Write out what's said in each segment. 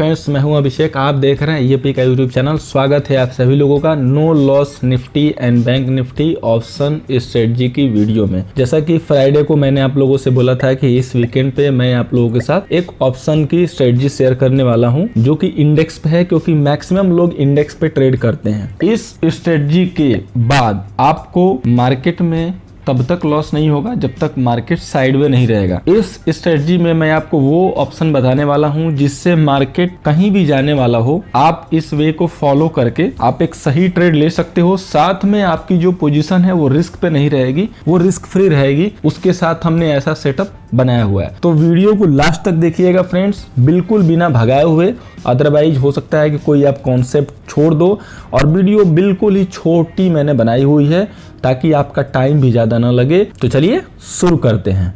Friends, मैं हूं अभिषेक। आप देख रहे हैं ईएपी का यूट्यूब चैनल। स्वागत है आप सभी लोगों का no loss Nifty and bank Nifty option strategy की वीडियो में। जैसा कि फ्राइडे को मैंने आप लोगों से बोला था कि इस वीकेंड पे मैं आप लोगों के साथ एक ऑप्शन की स्ट्रेटजी शेयर करने वाला हूं जो कि इंडेक्स पे है, क्योंकि मैक्सिमम लोग इंडेक्स पे ट्रेड करते हैं। इस स्ट्रेटजी के बाद आपको मार्केट में तब तक लॉस नहीं होगा जब तक मार्केट साइडवे नहीं रहेगा। इस स्ट्रेटजी में मैं आपको वो ऑप्शन बताने वाला हूं जिससे मार्केट कहीं भी जाने वाला हो, आप इस वे को फॉलो करके आप एक सही ट्रेड ले सकते हो। साथ में आपकी जो पोजीशन है वो रिस्क पे नहीं रहेगी, वो रिस्क फ्री रहेगी। उसके साथ हमने ऐसा सेटअप बनाया हुआ है। तो वीडियो को लास्ट तक देखिएगा फ्रेंड्स, बिल्कुल बिना भगाए हुए। अदरवाइज हो सकता है कि कोई आप कॉन्सेप्ट छोड़ दो। और वीडियो बिल्कुल ही छोटी मैंने बनाई हुई है ताकि आपका टाइम भी ज्यादा ना लगे। तो चलिए शुरू करते हैं।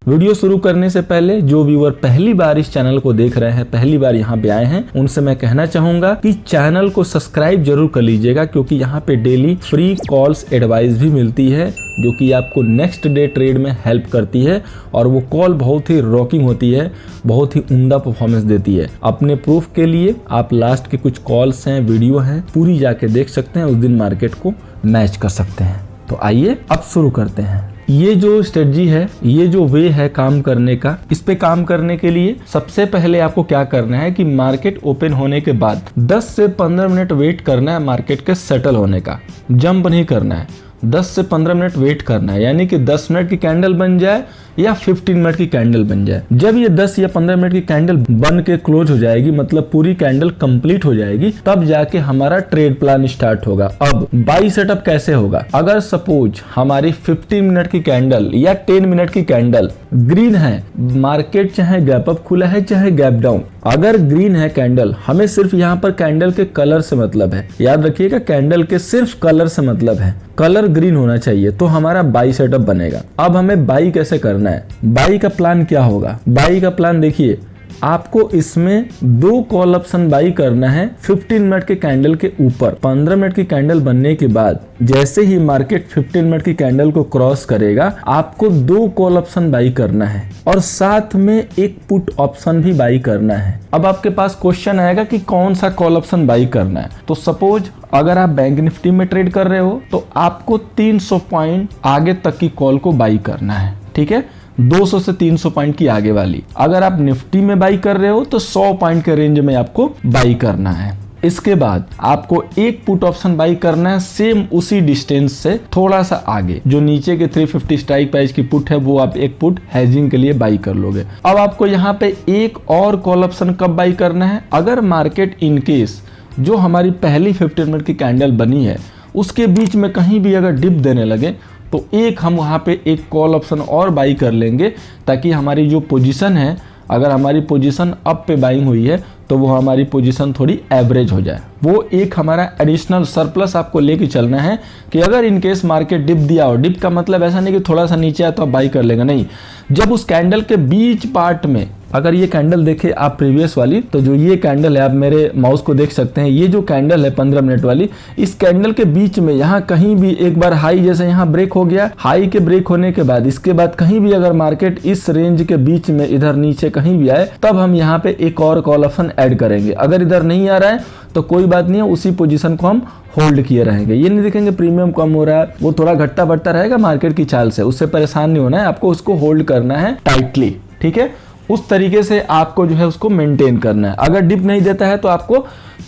वीडियो शुरू करने से पहले जो व्यूअर पहली बार इस चैनल को देख रहे हैं, पहली बार यहाँ पे आए हैं, उनसे मैं कहना चाहूंगा कि चैनल को सब्सक्राइब जरूर कर लीजिएगा, क्योंकि यहाँ पे डेली फ्री कॉल्स एडवाइस भी मिलती है जो कि आपको नेक्स्ट डे ट्रेड में हेल्प करती है। और वो कॉल बहुत ही रॉकिंग होती है, बहुत ही उम्दा परफॉर्मेंस देती है। अपने प्रूफ के लिए आप लास्ट के कुछ कॉल्स हैं, वीडियो हैं, पूरी जाके देख सकते हैं, उस दिन मार्केट को मैच कर सकते हैं। तो आइए अब शुरू करते हैं। ये जो स्ट्रेटजी है, ये जो वे है काम करने का, इस पे काम करने के लिए सबसे पहले आपको क्या करना है कि मार्केट ओपन होने के बाद 10 से 15 मिनट वेट करना है मार्केट के सेटल होने का। जंप नहीं करना है, 10 से 15 मिनट वेट करना है। यानी कि 10 मिनट की कैंडल बन जाए या 15 मिनट की कैंडल बन जाए। जब ये 10 या 15 मिनट की कैंडल बन के क्लोज हो जाएगी, मतलब पूरी कैंडल कंप्लीट हो जाएगी, तब जाके हमारा ट्रेड प्लान स्टार्ट होगा। अब बाई सेटअप कैसे होगा? अगर सपोज हमारी 15 मिनट की कैंडल या 10 मिनट की कैंडल ग्रीन है, मार्केट चाहे गैप अप खुला है चाहे गैप डाउन, अगर ग्रीन है कैंडल, हमें सिर्फ यहाँ पर कैंडल के कलर से मतलब है। याद रखिएगा, कैंडल के सिर्फ कलर से मतलब है, कलर ग्रीन होना चाहिए, तो हमारा बाई सेटअप बनेगा। अब हमें बाई कैसे करना है? बाई का प्लान क्या होगा? बाई का प्लान देखिए, आपको इसमें 2 कॉल ऑप्शन बाई करना है 15 मिनट के कैंडल के ऊपर। 15 मिनट की कैंडल बनने के बाद जैसे ही मार्केट 15 मिनट की कैंडल को क्रॉस करेगा, आपको 2 कॉल ऑप्शन बाई करना है और साथ में एक पुट ऑप्शन भी बाई करना है। अब आपके पास क्वेश्चन आएगा कि कौन सा कॉल ऑप्शन बाई करना है। तो सपोज अगर आप बैंक निफ्टी में ट्रेड कर रहे हो तो आपको 300 पॉइंट आगे तक की कॉल को बाई करना है, ठीक है, 200 से 300 पॉइंट की आगे वाली। अगर आप निफ्टी में बाई कर रहे हो तो 100 पॉइंट के रेंज में आपको बाई करना है। इसके बाद आपको एक पुट ऑप्शन बाई करना है सेम उसी डिस्टेंस से थोड़ा सा आगे। जो नीचे के 350 स्ट्राइक प्राइस की पुट है वो आप एक पुट हेजिंग के लिए बाई कर लोगे। अब आपको यहाँ पे एक और कॉल ऑप्शन कब बाई करना है? अगर मार्केट इनकेस जो हमारी पहली 15 मिनट की कैंडल बनी है उसके बीच में कहीं भी अगर डिप देने लगे तो एक हम वहाँ पे एक कॉल ऑप्शन और बाई कर लेंगे, ताकि हमारी जो पोजीशन है, अगर हमारी पोजीशन अप पे बाइंग हुई है तो वो हमारी पोजीशन थोड़ी एवरेज हो जाए। वो एक हमारा एडिशनल सरप्लस आपको लेके चलना है कि अगर इनकेस मार्केट डिप दिया, और डिप का मतलब ऐसा नहीं कि थोड़ा सा नीचे आया तो आप बाई कर लेंगे, नहीं। जब उस कैंडल के बीच पार्ट में, अगर ये कैंडल देखे आप प्रीवियस वाली, तो जो ये कैंडल है, आप मेरे माउस को देख सकते हैं, ये जो कैंडल है 15 मिनट वाली, इस कैंडल के बीच में यहाँ कहीं भी एक बार हाई जैसे यहाँ ब्रेक हो गया, हाई के ब्रेक होने के बाद इसके बाद कहीं भी अगर मार्केट इस रेंज के बीच में इधर नीचे कहीं भी आए, तब हम यहाँ पे एक और कॉल ऑप्शन ऐड करेंगे। अगर इधर नहीं आ रहा है तो कोई बात नहीं है, उसी पोजीशन को हम होल्ड किए रहेंगे। ये नहीं देखेंगे प्रीमियम कम हो रहा है, वो थोड़ा घटता बढ़ता रहेगा मार्केट की चाल से, उससे परेशान नहीं होना है, आपको उसको होल्ड करना है टाइटली, ठीक है। उस तरीके से आपको जो है उसको मेंटेन करना है। अगर डिप नहीं देता है तो आपको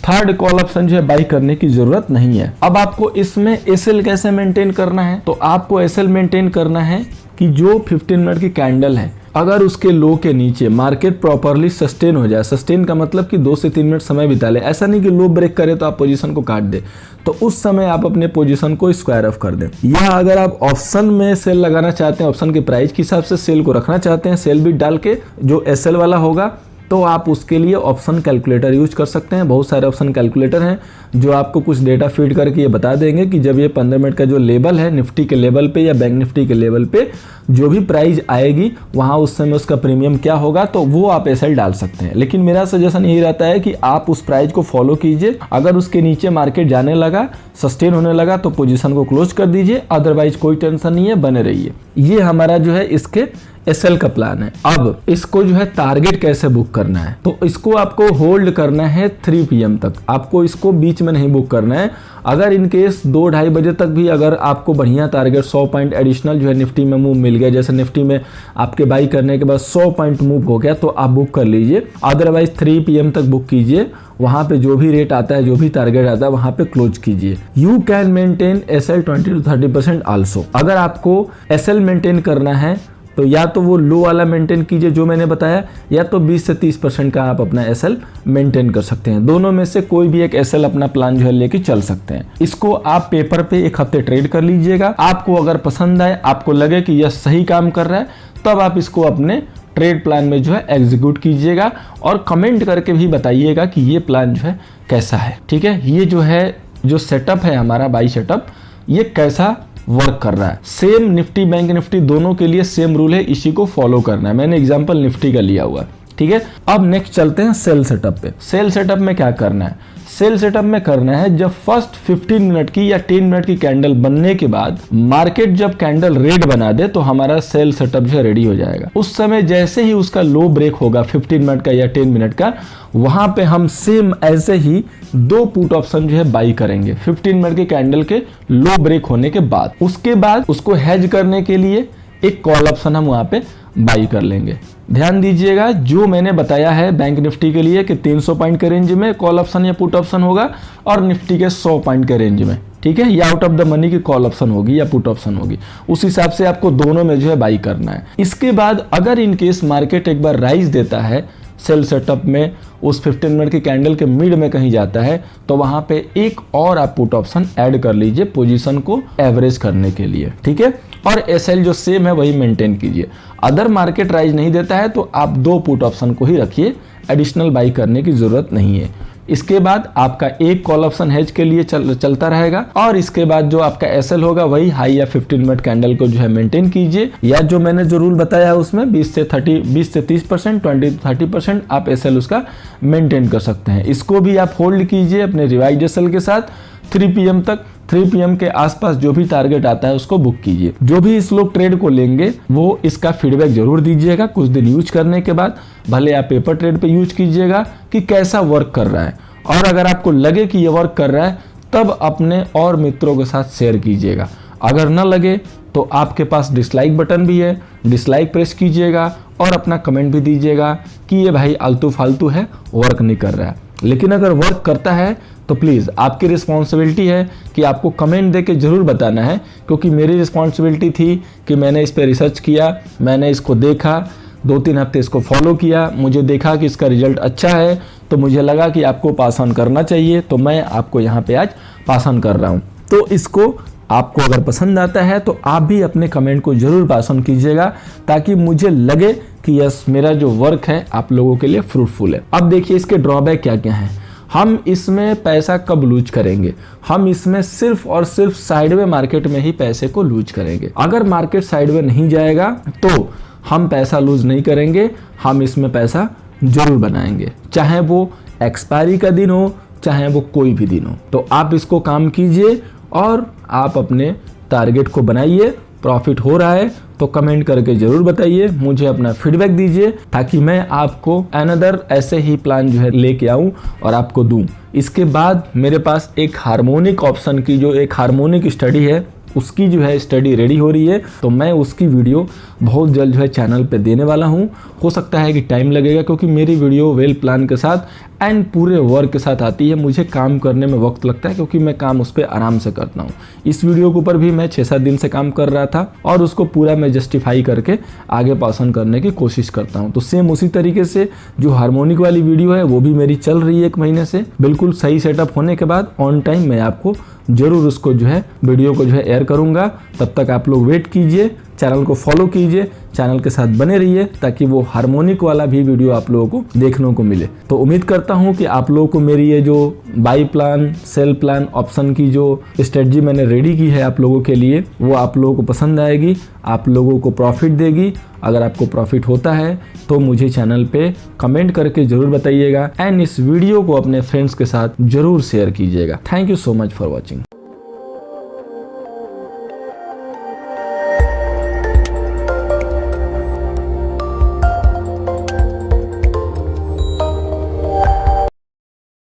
थर्ड कॉल ऑप्शन जो है बाई करने की जरूरत नहीं है। अब आपको इसमें एसएल कैसे मेंटेन करना है? तो आपको एसएल मेंटेन करना है कि जो 15 मिनट की कैंडल है, अगर उसके लो के नीचे मार्केट प्रॉपरली सस्टेन हो जाए, सस्टेन का मतलब कि 2 से 3 मिनट समय बिता ले, ऐसा नहीं कि लो ब्रेक करे तो आप पोजीशन को काट दे, तो उस समय आप अपने पोजीशन को स्क्वायर ऑफ कर दें। या अगर आप ऑप्शन में सेल लगाना चाहते हैं, ऑप्शन के प्राइस के हिसाब से सेल को रखना चाहते हैं, सेल भी डाल के जो एसएल वाला होगा, तो आप उसके लिए ऑप्शन कैलकुलेटर यूज कर सकते हैं। बहुत सारे ऑप्शन कैलकुलेटर हैं जो आपको कुछ डेटा फीड करके ये बता देंगे कि जब ये 15 मिनट का जो लेवल है निफ्टी के लेवल पे या बैंक निफ्टी के लेवल पे जो भी प्राइस आएगी वहां उस समय उसका प्रीमियम क्या होगा, तो वो आप एसएल डाल सकते हैं। लेकिन मेरा सजेशन यही रहता है कि आप उस प्राइस को फॉलो कीजिए। अगर उसके नीचे मार्केट जाने लगा, सस्टेन होने लगा, तो पोजीशन को क्लोज कर दीजिए, अदरवाइज कोई टेंशन नहीं है, बने रहिए। ये हमारा जो है इसके एसएल का प्लान है। अब इसको जो है टारगेट कैसे बुक करना है, तो इसको आपको होल्ड करना है 3 PM तक, आपको इसको बीच में नहीं बुक करना है। अगर इनकेस 2-2:30 बजे तक भी अगर आपको बढ़िया टारगेट 100 पॉइंट एडिशनल जो है निफ्टी में मूव मिल गया, जैसे निफ्टी में आपके बाई करने के बाद 100 पॉइंट मूव हो गया, तो आप बुक कर लीजिए। अदरवाइज 3 PM तक बुक कीजिए, वहां पे जो भी रेट आता है, जो भी टारगेट आता है, वहां पे क्लोज कीजिए। You can maintain SL 20 to 30% also. अगर आपको एसएल मेंटेन करना है तो या तो वो लो वाला मेंटेन कीजिए जो मैंने बताया, या तो 20 से 30% का आप अपना एसएल मेंटेन कर सकते हैं। दोनों में से कोई भी एक एसएल अपना प्लान जो है लेके चल सकते हैं। इसको आप पेपर पे 1 हफ्ते ट्रेड कर लीजिएगा। आपको अगर पसंद आए, आपको लगे कि यह सही काम कर रहा है, तब आप इसको अपने ट्रेड प्लान में जो है एग्जीक्यूट कीजिएगा और कमेंट करके भी बताइएगा कि ये प्लान जो है कैसा है। ठीक है, ये जो है जो सेटअप है हमारा बाई सेटअप, ये कैसा वर्क कर रहा है। सेम निफ्टी बैंक निफ्टी दोनों के लिए सेम रूल है, इसी को फॉलो करना है। मैंने एग्जांपल निफ्टी का लिया हुआ है। ठीक है, अब नेक्स्ट चलते हैं सेल सेटअप पे। सेल सेटअप में क्या करना है, सेल सेटअप में करना है जब फर्स्ट 15 मिनट की या 10 मिनट की कैंडल बनने के बाद मार्केट जब कैंडल रेड बना दे तो हमारा सेल सेटअप जो है रेडी हो जाएगा। उस समय जैसे ही उसका लो ब्रेक होगा 15 मिनट का या 10 मिनट का, वहां पे हम सेम ऐसे ही 2 पुट ऑप्शन जो है बाई करेंगे 15 मिनट की कैंडल के लो ब्रेक होने के बाद। उसके बाद उसको हेज करने के लिए एक कॉल ऑप्शन हम वहां पे बाई कर लेंगे। ध्यान दीजिएगा, जो मैंने बताया है बैंक निफ्टी के लिए कि 300 पॉइंट के रेंज में कॉल ऑप्शन या पुट ऑप्शन होगा और निफ्टी के 100 पॉइंट के रेंज में, ठीक है, या आउट ऑफ द मनी की कॉल ऑप्शन होगी या पुट ऑप्शन होगी। उस हिसाब से आपको दोनों में जो है बाई करना है। इसके बाद अगर इनकेस मार्केट एक बार राइज देता है सेल सेटअप में, उस 15 मिनट की कैंडल के मिड में कहीं जाता है, तो वहां पे एक और आप पुट ऑप्शन ऐड कर लीजिए पोजीशन को एवरेज करने के लिए। ठीक है, और एसएल जो सेम है वही मेंटेन कीजिए। अदर मार्केट राइज नहीं देता है तो आप 2 पुट ऑप्शन को ही रखिए, एडिशनल बाई करने की जरूरत नहीं है। इसके बाद आपका एक कॉल ऑप्शन हेज के लिए चलता रहेगा और इसके बाद जो आपका एसएल होगा वही हाई या 15 मिनट कैंडल को जो है मेंटेन कीजिए, या जो मैंने जो रूल बताया है उसमें 20 से 30%, 20 to 30% आप एसएल उसका मेंटेन कर सकते हैं। इसको भी आप होल्ड कीजिए अपने रिवाइज एसएल के साथ 3 PM तक। 3 PM के आसपास जो भी टारगेट आता है उसको बुक कीजिए। जो भी इस लोग ट्रेड को लेंगे वो इसका फीडबैक जरूर दीजिएगा कुछ दिन यूज करने के बाद। भले आप पेपर ट्रेड पे यूज कीजिएगा कि कैसा वर्क कर रहा है, और अगर आपको लगे कि ये वर्क कर रहा है तब अपने और मित्रों के साथ शेयर कीजिएगा। अगर न लगे तो आपके पास डिसलाइक बटन भी है, डिसलाइक प्रेस कीजिएगा और अपना कमेंट भी दीजिएगा कि ये भाई आलतू फालतू है, वर्क नहीं कर रहा है। लेकिन अगर वर्क करता है तो प्लीज़ आपकी रिस्पॉन्सिबिलिटी है कि आपको कमेंट देके ज़रूर बताना है, क्योंकि मेरी रिस्पॉन्सिबिलिटी थी कि मैंने इस पर रिसर्च किया, मैंने इसको देखा, 2-3 हफ्ते इसको फॉलो किया, मुझे देखा कि इसका रिजल्ट अच्छा है, तो मुझे लगा कि आपको पास ऑन करना चाहिए, तो मैं आपको यहाँ पे आज पास ऑन कर रहा हूँ। तो इसको आपको अगर पसंद आता है तो आप भी अपने कमेंट को जरूर पास ऑन कीजिएगा, ताकि मुझे लगे कि यस मेरा जो वर्क है आप लोगों के लिए फ्रूटफुल है। अब देखिए इसके ड्रॉबैक क्या क्या हैं। हम इसमें पैसा कब लूज करेंगे, हम इसमें सिर्फ और सिर्फ साइडवे मार्केट में ही पैसे को लूज करेंगे। अगर मार्केट साइडवे नहीं जाएगा तो हम पैसा लूज नहीं करेंगे, हम इसमें पैसा जरूर बनाएंगे, चाहे वो एक्सपायरी का दिन हो, चाहे वो कोई भी दिन हो। तो आप इसको काम कीजिए और आप अपने टारगेट को बनाइए। प्रॉफिट हो रहा है तो कमेंट करके जरूर बताइए, मुझे अपना फीडबैक दीजिए, ताकि मैं आपको अनदर ऐसे ही प्लान जो है लेके आऊं और आपको दूं। इसके बाद मेरे पास एक हार्मोनिक ऑप्शन की जो एक हार्मोनिक स्टडी है उसकी जो है स्टडी रेडी हो रही है, तो मैं उसकी वीडियो बहुत जल्द जो है चैनल पे देने वाला हूँ। हो सकता है कि टाइम लगेगा, क्योंकि मेरी वीडियो वेल प्लान के साथ एंड पूरे वर्क के साथ आती है। मुझे काम करने में वक्त लगता है क्योंकि मैं काम उस पर आराम से करता हूँ। इस वीडियो के ऊपर भी मैं 6-7 दिन से काम कर रहा था और उसको पूरा मैं जस्टिफाई करके आगे पास ऑन करने की कोशिश करता हूँ। तो सेम उसी तरीके से जो हार्मोनिक वाली वीडियो है वो भी मेरी चल रही है 1 महीने से। बिल्कुल सही सेटअप होने के बाद ऑन टाइम मैं आपको जरूर उसको जो है वीडियो को जो है एयर करूंगा। तब तक आप लोग वेट कीजिए, चैनल को फॉलो कीजिए, चैनल के साथ बने रहिए, ताकि वो हार्मोनिक वाला भी वीडियो आप लोगों को देखने को मिले। तो उम्मीद करता हूं कि आप लोगों को मेरी ये जो buy plan sell plan option की जो स्ट्रेटजी मैंने रेडी की है आप लोगों के लिए, वो आप लोगों को पसंद आएगी, आप लोगों को प्रॉफिट देगी। अगर आपको प्रॉफिट होता है तो मुझे चैनल पे कमेंट करके जरूर बताइएगा एंड इस वीडियो को अपने फ्रेंड्स के साथ जरूर शेयर कीजिएगा। Thank you so much for watching.